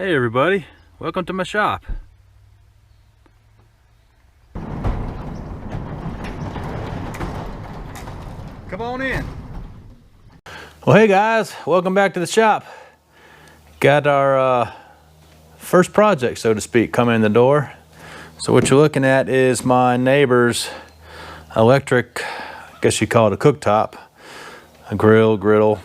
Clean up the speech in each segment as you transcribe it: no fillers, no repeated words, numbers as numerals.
Hey everybody, welcome to my shop. Come on in. Well, hey guys, welcome back to the shop. Got our first project, so to speak, coming in the door. So what you're looking at is my neighbor's electric, I guess you call it a cooktop, a griddle.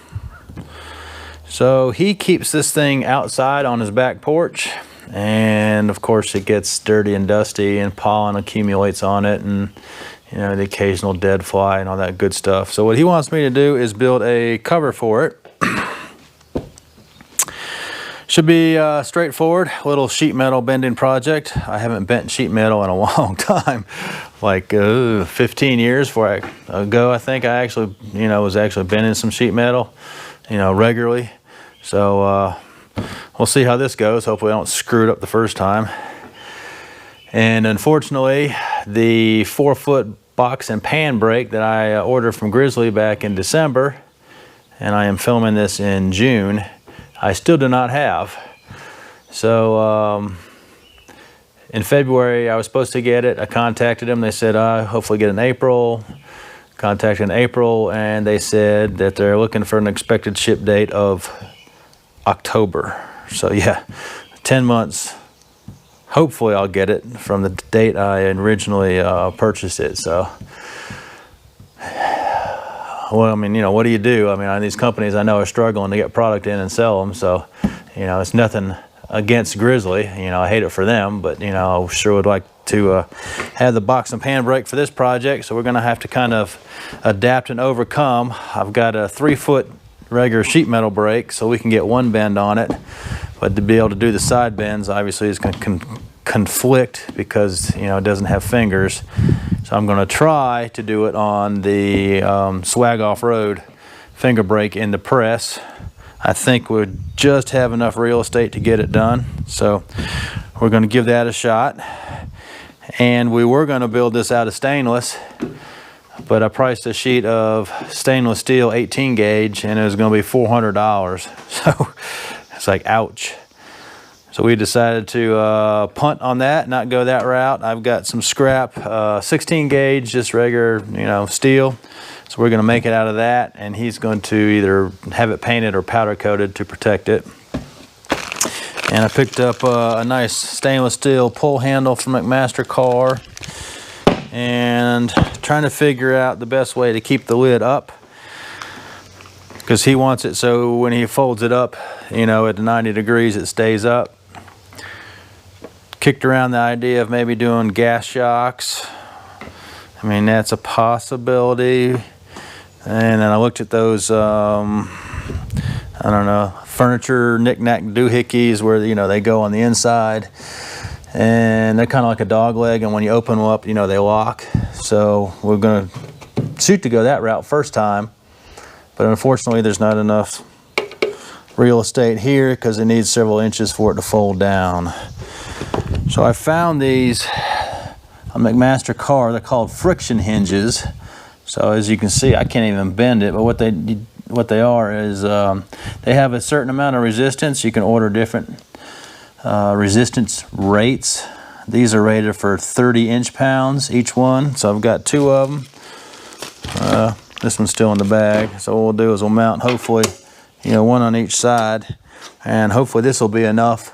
So he keeps this thing outside on his back porch, and of course it gets dirty and dusty and pollen accumulates on it, and you know, the occasional dead fly and all that good stuff. So what he wants me to do is build a cover for it. Should be straightforward, little sheet metal bending project. I haven't bent sheet metal in a long time, like 15 years ago. I think I actually, was actually bending some sheet metal, regularly. So we'll see how this goes. Hopefully I don't screw it up the first time. And unfortunately, the 4-foot box and pan brake that I ordered from Grizzly back in December, and I am filming this in June, I still do not have. So in February I was supposed to get it. I contacted them. They said hopefully get it in April. Contacted in April, and they said that they're looking for an expected ship date of October. So yeah, 10 months. Hopefully I'll get it from the date I originally purchased it. So, well, I mean, what do you do? I mean, these companies I know are struggling to get product in and sell them. So, it's nothing against Grizzly. I hate it for them, but, I sure would like to have the box and pan brake for this project. So we're going to have to kind of adapt and overcome. I've got a 3-foot regular sheet metal brake, so we can get one bend on it. But to be able to do the side bends, obviously, is going to conflict because, it doesn't have fingers. So I'm going to try to do it on the Swag Off-Road finger brake in the press. I think we'll just have enough real estate to get it done. So we're going to give that a shot. And we were going to build this out of stainless, but I priced a sheet of stainless steel 18 gauge and it was going to be $400. So it's like, ouch. So we decided to punt on that, not go that route. I've got some scrap 16 gauge, just regular, steel. So we're going to make it out of that, and he's going to either have it painted or powder coated to protect it. And I picked up a nice stainless steel pull handle from McMaster car, and trying to figure out the best way to keep the lid up, because he wants it so when he folds it up, at 90 degrees it stays up. Kicked around the idea of maybe doing gas shocks. I mean, that's a possibility. And then I looked at those, I don't know, furniture knick-knack doohickeys where, they go on the inside. And they're kind of like a dog leg, and when you open them up, they lock. So we're going to shoot to go that route first time. But unfortunately, there's not enough real estate here because it needs several inches for it to fold down. So I found these on McMaster car. They're called friction hinges. So as you can see, I can't even bend it, but what they are is they have a certain amount of resistance. You can order different resistance rates. These are rated for 30 inch-pounds each one. So I've got 2 of them. This one's still in the bag. So what we'll do is we'll mount, hopefully, one on each side, and hopefully this will be enough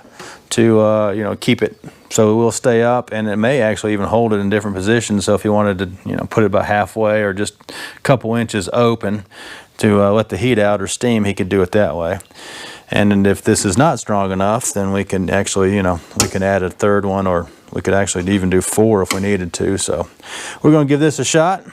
to keep it so it will stay up, and it may actually even hold it in different positions. So if you wanted to put it about halfway or just a couple inches open to let the heat out or steam, he could do it that way. And if this is not strong enough, then we can actually we can add a third one, or we could actually even do 4 if we needed to. So we're going to give this a shot.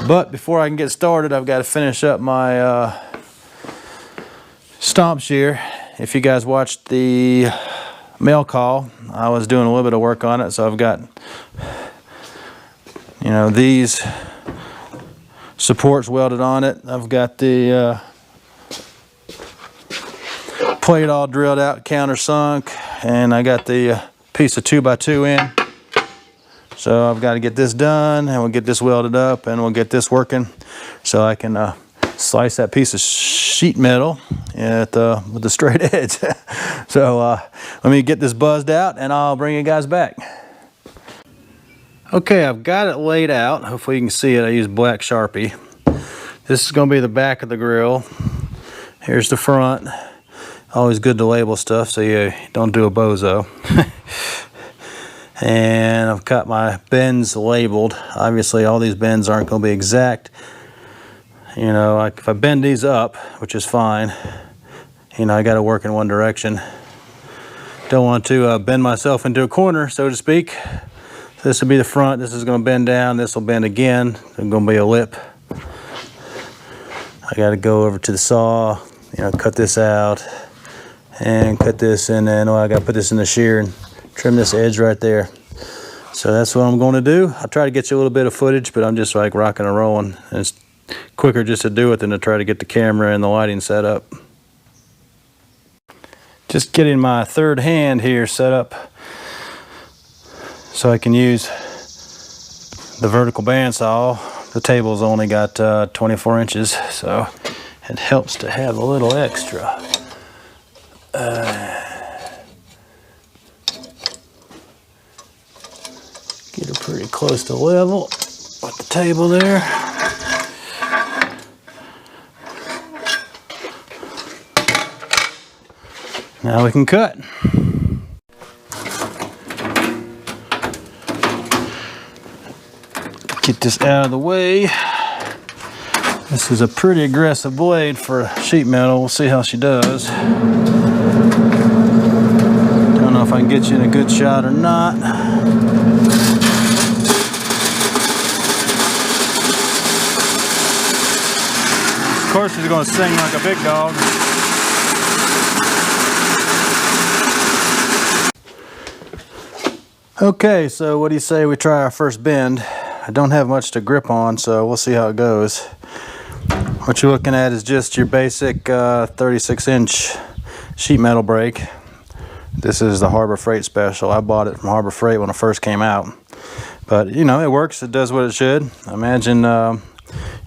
But before I can get started, I've got to finish up my stomp shear. If you guys watched the mail call, I was doing a little bit of work on it. So I've got, these supports welded on it. I've got the plate all drilled out, countersunk, and I got the piece of 2x2 in. So I've got to get this done, and we'll get this welded up, and we'll get this working so I can slice that piece of sheet metal with the straight edge. So let me get this buzzed out, and I'll bring you guys back. Okay, I've got it laid out. Hopefully you can see it. I use black Sharpie. This is going to be the back of the grill. Here's the front. Always good to label stuff so you don't do a bozo. And I've got my bends labeled. Obviously all these bends aren't going to be exact. You know, like if I bend these up, which is fine, you know, I got to work in one direction. Don't want to bend myself into a corner, so to speak. So this will be the front. This is going to bend down. This will bend again. There's going to be a lip. I got to go over to the saw, you know, cut this out and cut this, and then I got to put this in the shear and trim this edge right there. So that's what I'm going to do. I'll try to get you a little bit of footage, but I'm just like rocking and rolling. And it's quicker just to do it than to try to get the camera and the lighting set up. Just getting my third hand here set up so I can use the vertical bandsaw. The table's only got 24 inches, so it helps to have a little extra. Get her pretty close to level with the table there. Now we can cut. Get this out of the way. This is a pretty aggressive blade for sheet metal. We'll see how she does. Don't know if I can get you in a good shot or not. Of course she's going to sing like a big dog. Okay, so what do you say we try our first bend? I don't have much to grip on, so we'll see how it goes. What you're looking at is just your basic 36-inch sheet metal brake. This is the Harbor Freight special. I bought it from Harbor Freight when it first came out. But, you know, it works. It does what it should. I imagine, you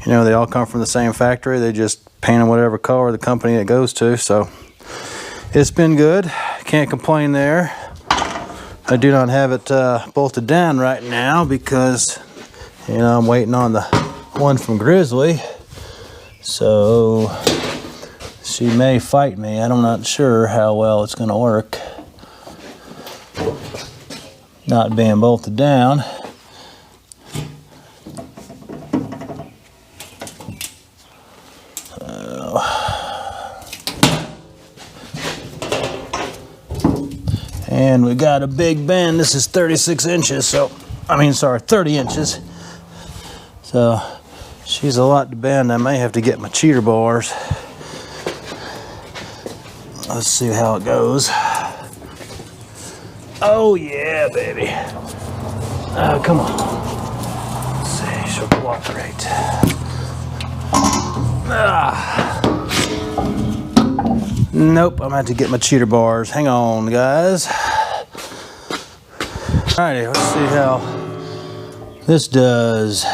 know, they all come from the same factory. They just paint them whatever color the company it goes to. So it's been good. Can't complain there. I do not have it bolted down right now because, you know, I'm waiting on the one from Grizzly. So she may fight me. I'm not sure how well it's going to work. Not being bolted down. And we got a big bend. This is 36 inches, so, I mean, sorry, 30 inches. So, she's a lot to bend. I may have to get my cheater bars. Let's see how it goes. Oh, yeah, baby. Come on. Let's see, she'll cooperate. Nope, I'm gonna have to get my cheater bars. Hang on, guys. Alrighty, let's see how this does.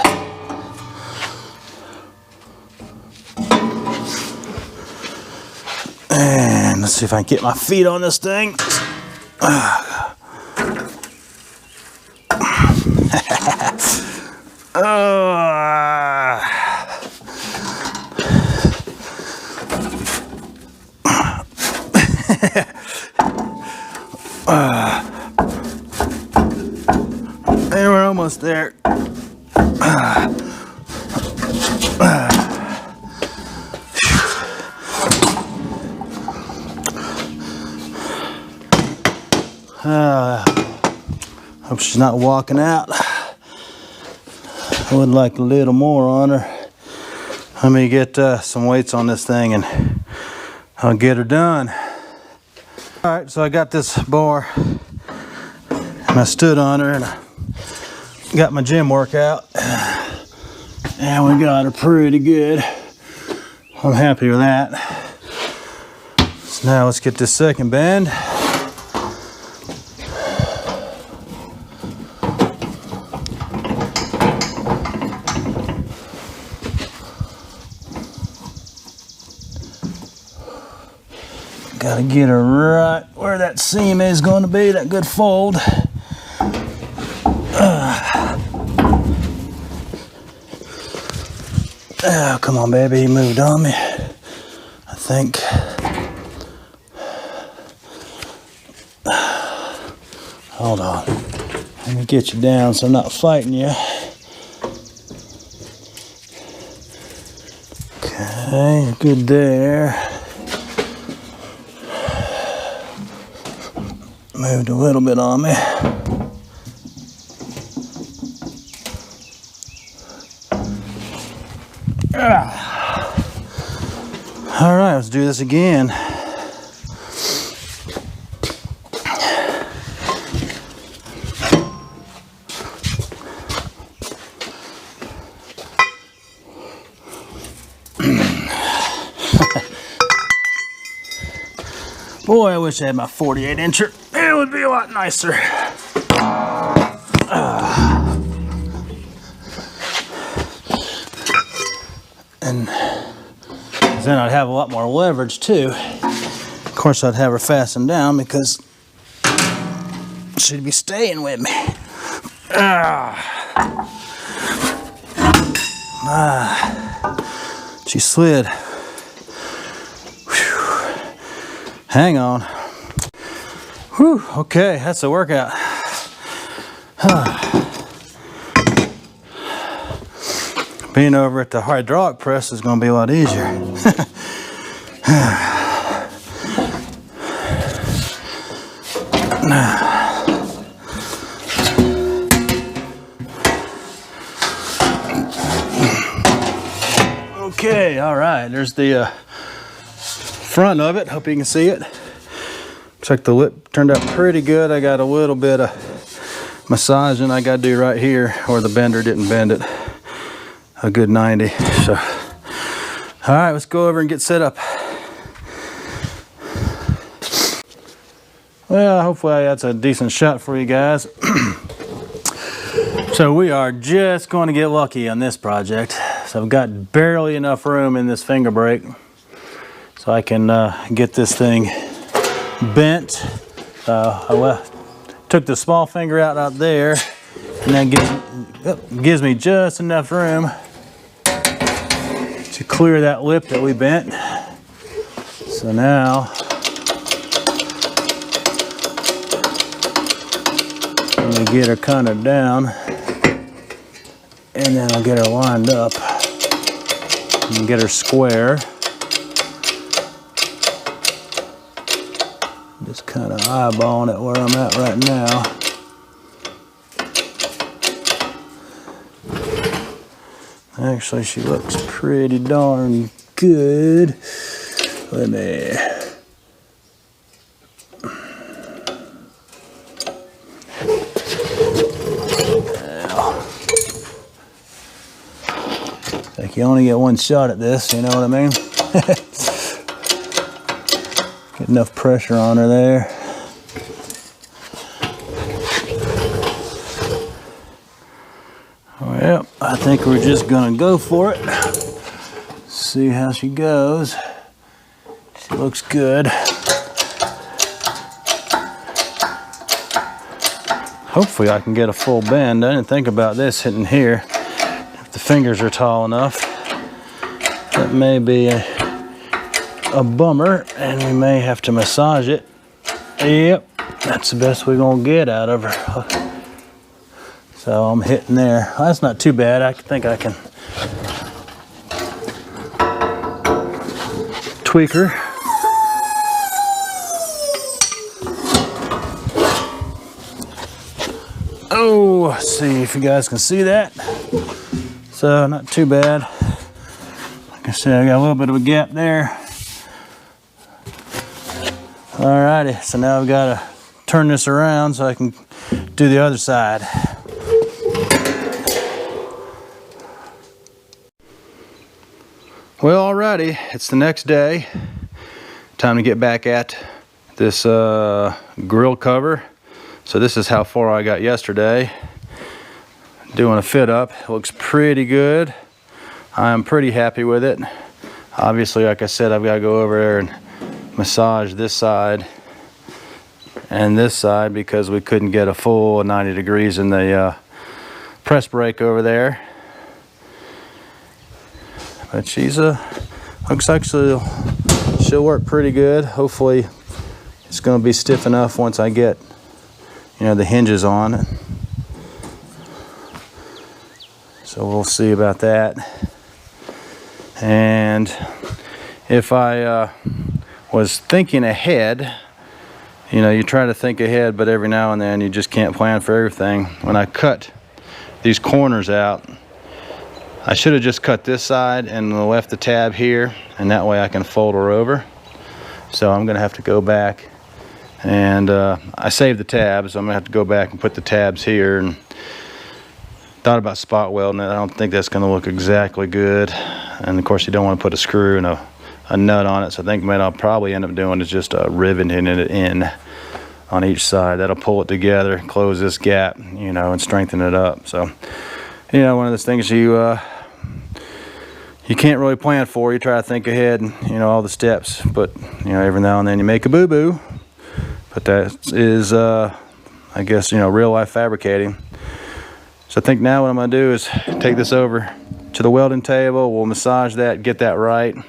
And let's see if I can get my feet on this thing. And we're almost there. Hope she's not walking out. I would like a little more on her. Let me get some weights on this thing and I'll get her done. All right, so I got this bar and I stood on her and I got my gym workout and we got her pretty good. I'm happy with that. So now let's get this second bend. Gotta get her right where that seam is going to be, that good fold. Oh, come on, baby, he moved on me, I think. Hold on. Let me get you down so I'm not fighting you. Okay, good there. Moved a little bit on me. All right, let's do this again. Boy, I wish I had my 48 incher. It would be a lot nicer. And then I'd have a lot more leverage too. Of course, I'd have her fastened down because she'd be staying with me. She slid. Whew. Hang on. Whew. Okay, that's a workout. Being over at the hydraulic press is going to be a lot easier. Okay, all right, there's the front of it. Hope you can see it. Looks like the lip turned out pretty good. I got a little bit of massaging I got to do right here where the bender didn't bend it. A good 90. So, all right, let's go over and get set up. Well, hopefully that's a decent shot for you guys. So we are just going to get lucky on this project. So I've got barely enough room in this finger brake so I can get this thing bent. I took the small finger out there, and that gives me just enough room to clear that lip that we bent. So now I'm gonna get her kind of down, and then I'll get her lined up and get her square. Just kind of eyeballing it where I'm at right now. Actually, she looks pretty darn good. Let me... Like you only get one shot at this, you know what I mean? Get enough pressure on her there. Well, I think we're just gonna go for it. See how she goes. She looks good. Hopefully I can get a full bend. I didn't think about this hitting here. If the fingers are tall enough, that may be a bummer, and we may have to massage it. Yep, that's the best we're gonna get out of her. So I'm hitting there. Well, that's not too bad. I think I can tweak her. Oh, let's see if you guys can see that. So not too bad. Like I said, I got a little bit of a gap there. Alrighty, so now I've got to turn this around so I can do the other side. Well, alrighty, it's the next day. Time to get back at this grill cover. So this is how far I got yesterday. Doing a fit up, it looks pretty good. I'm pretty happy with it. Obviously, like I said, I've got to go over there and massage this side and this side because we couldn't get a full 90 degrees in the press brake over there. But looks like she'll work pretty good. Hopefully it's going to be stiff enough once I get, you know, the hinges on it. So we'll see about that. And if I was thinking ahead, you know, you try to think ahead, but every now and then you just can't plan for everything. When I cut these corners out, I should have just cut this side and left the tab here, and that way I can fold her over. So I'm gonna have to go back and I saved the tabs, so I'm gonna have to go back and put the tabs here, and thought about spot welding it. I don't think that's gonna look exactly good. And of course you don't want to put a screw and a nut on it, so I think what I'll probably end up doing is just riveting it in on each side. That'll pull it together, close this gap, you know, and strengthen it up. So, you know, one of those things you can't really plan for. You try to think ahead and, you know, all the steps, but, you know, every now and then you make a boo-boo. But that is, I guess, you know, real life fabricating. So I think now what I'm gonna do is take this over to the welding table. We'll massage that, get that right, and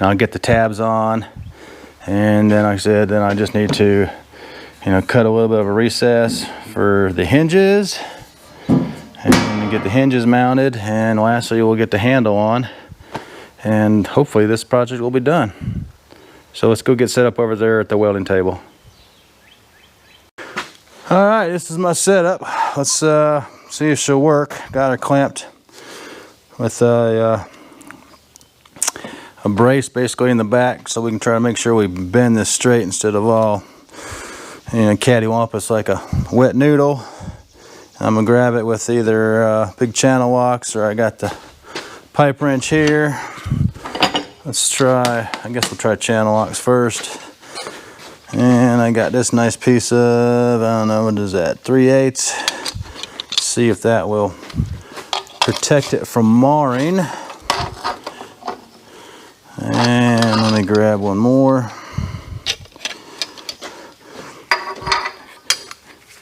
I'll get the tabs on. And then, like I said, then I just need to, you know, cut a little bit of a recess for the hinges, and get the hinges mounted, and lastly we'll get the handle on, and hopefully this project will be done. So let's go get set up over there at the welding table. All right, this is my setup. Let's see if she'll work. Got her clamped with a brace basically in the back, so we can try to make sure we bend this straight instead of all, you know, cattywampus like a wet noodle. I'm gonna grab it with either big channel locks, or I got the pipe wrench here. Let's try, I guess we'll try channel locks first. And I got this nice piece of, I don't know, what is that, 3/8. See if that will protect it from marring. And let me grab one more.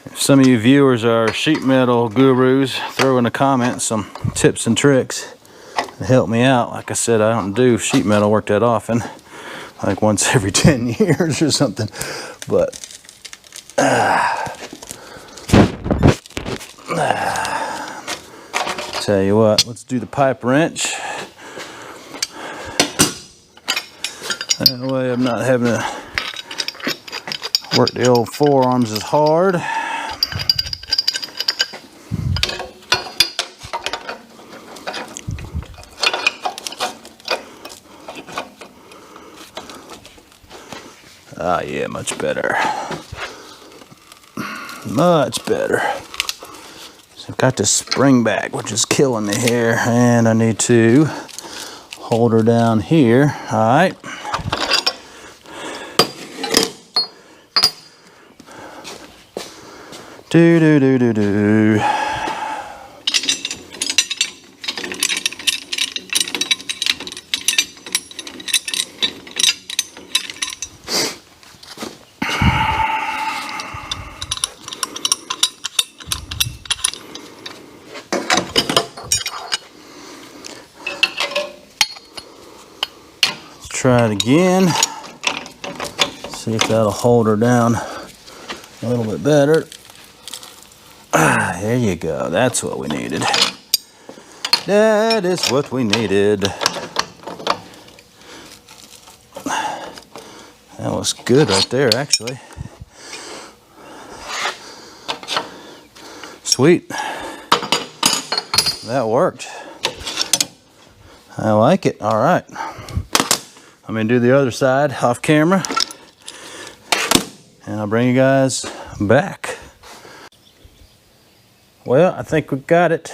If some of you viewers are sheet metal gurus, throw in the comments some tips and tricks to help me out. Like I said, I don't do sheet metal work that often, like once every 10 years or something. But tell you what, let's do the pipe wrench. That way I'm not having to work the old forearms as hard. Ah, yeah, much better. Much better. So I've got this spring back, which is killing me here, and I need to hold her down here. All right. Do do do do do. Try it again. See if that'll hold her down a little bit better. Ah, there you go. That's what we needed. That is what we needed. That was good right there, actually. Sweet. That worked. I like it. All right. I'm gonna do the other side off camera, and I'll bring you guys back. Well, I think we got it.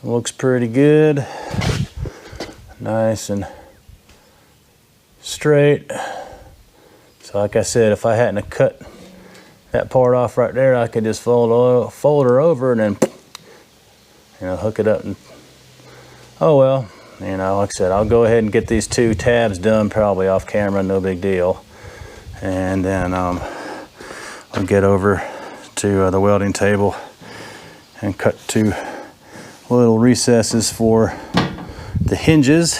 Looks pretty good. Nice and straight. So like I said, if I hadn't have cut that part off right there, I could just fold her over and then, you know, hook it up. And oh well, You know, like I said, I'll go ahead and get these 2 tabs done probably off camera, no big deal. And then I'll get over to the welding table and cut 2 little recesses for the hinges.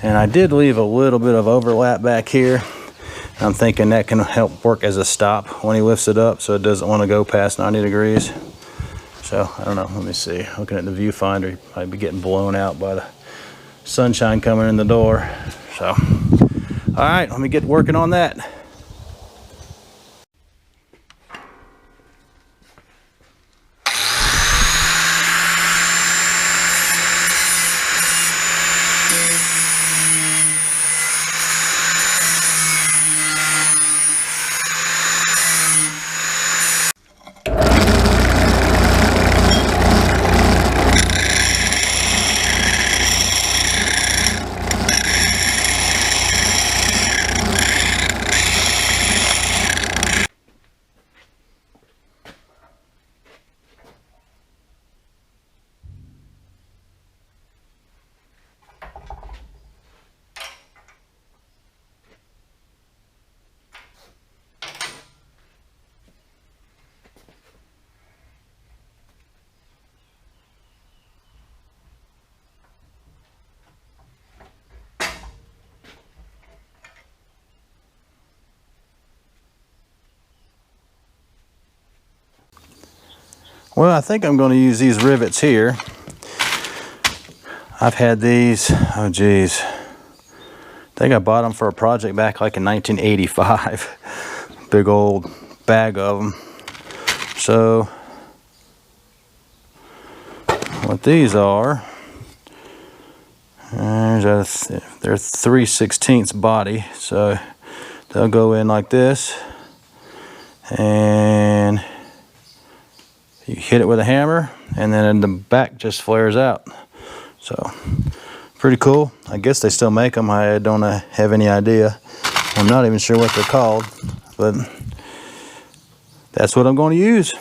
And I did leave a little bit of overlap back here. I'm thinking that can help work as a stop when he lifts it up so it doesn't want to go past 90 degrees. So I don't know, let me see. Looking at the viewfinder, he might be getting blown out by the sunshine coming in the door. So, all right, let me get working on that. Well, I think I'm going to use these rivets here. I've had these, oh geez, I think I bought them for a project back like in 1985. Big old bag of them. So what these are, they're 3/16 body, so they'll go in like this, and you hit it with a hammer, and then the back just flares out. So pretty cool. I guess they still make them. I don't have any idea. I'm not even sure what they're called, but that's what I'm going to use.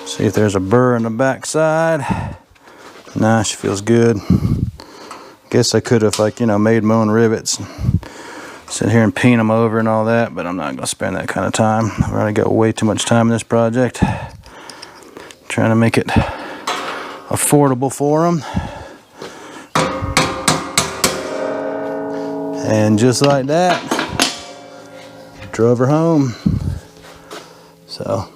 See if there's a burr in the back side. Nah, she feels good. Guess I could have, like, you know, made my own rivets and sit here and paint them over and all that, but I'm not going to spend that kind of time. I've already got way too much time in this project. Trying to make it affordable for them. And just like that, drove her home. So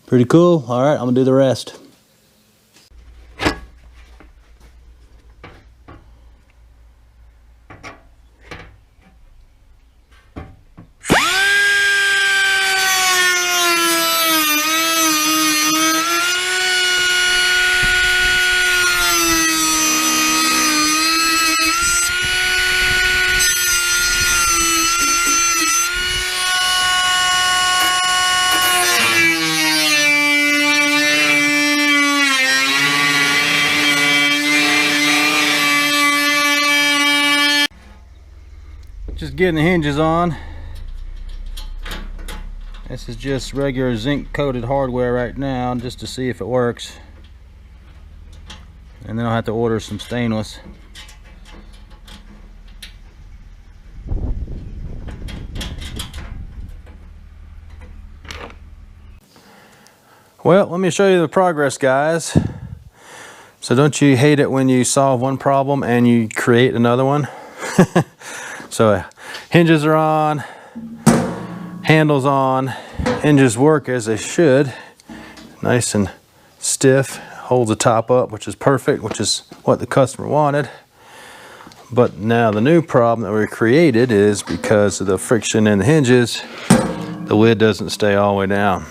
pretty cool. All right, I'm gonna do the rest. Just getting the hinges on. This is just regular zinc coated hardware right now, just to see if it works, and then I'll have to order some stainless. Well, let me show you the progress, guys. So don't you hate it when you solve one problem and you create another one? So hinges are on, handles on, hinges work as they should. Nice and stiff, holds the top up, which is perfect, which is what the customer wanted. But now the new problem that we created is because of the friction in the hinges, the lid doesn't stay all the way down.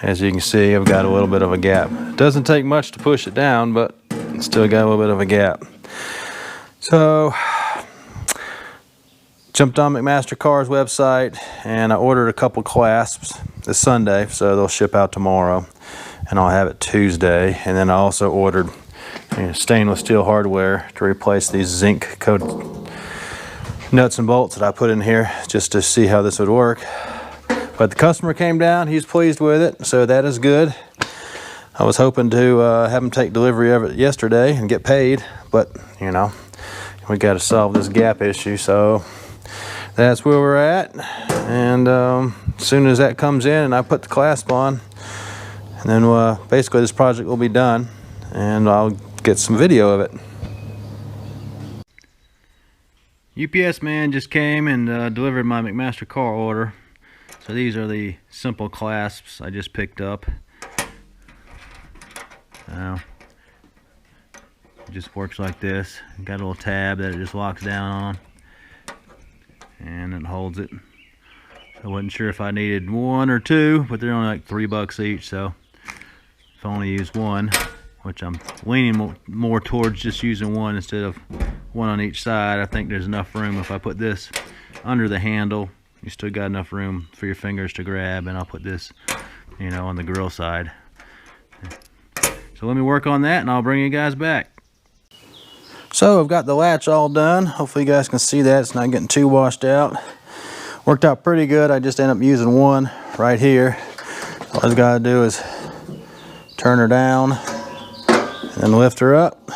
As you can see, I've got a little bit of a gap. It doesn't take much to push it down, but it's still got a little bit of a gap. So jumped on McMaster-Carr's website and I ordered a couple clasps this Sunday, so they'll ship out tomorrow and I'll have it Tuesday. And then I also ordered stainless steel hardware to replace these zinc coated nuts and bolts that I put in here just to see how this would work. But the customer came down, he's pleased with it, so that is good. I was hoping to have him take delivery of it yesterday and get paid, but you know, we got to solve this gap issue, so that's where we're at. And as soon as that comes in and I put the clasp on, and then basically this project will be done and I'll get some video of it. UPS man just came and delivered my McMaster-Carr order. So these are the simple clasps I just picked up. Now, it just works like this. Got a little tab that it just locks down on, and it holds it. I wasn't sure if I needed one or two, but they're only like $3 each, so if I only use one, which I'm leaning more towards just using one instead of one on each side. I think there's enough room if I put this under the handle. You still got enough room for your fingers to grab, and I'll put this, you know, on the grill side. So let me work on that and I'll bring you guys back. So I've got the latch all done. Hopefully you guys can see that. It's not getting too washed out. Worked out pretty good. I just ended up using one right here. All I gotta do is turn her down and lift her up.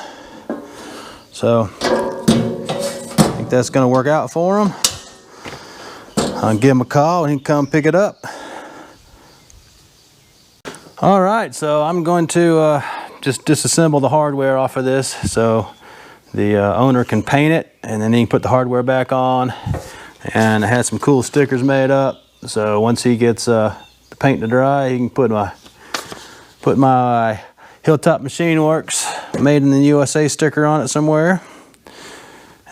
So I think that's gonna work out for him. I'll give him a call and he can come pick it up. All right, so I'm going to just disassemble the hardware off of this so the owner can paint it, and then he can put the hardware back on. And I had some cool stickers made up, so once he gets the paint to dry, he can put my Hilltop Machine Works made in the USA sticker on it somewhere.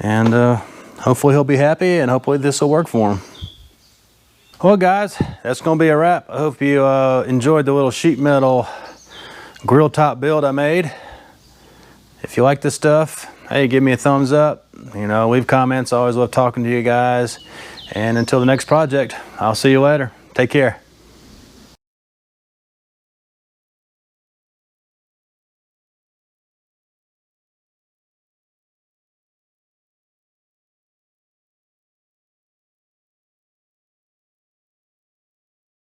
And hopefully he'll be happy, and hopefully this will work for him. Well guys, that's going to be a wrap. I hope you enjoyed the little sheet metal grill top build I made. If you like this stuff, hey, give me a thumbs up. You know, leave comments. I always love talking to you guys. And until the next project, I'll see you later. Take care.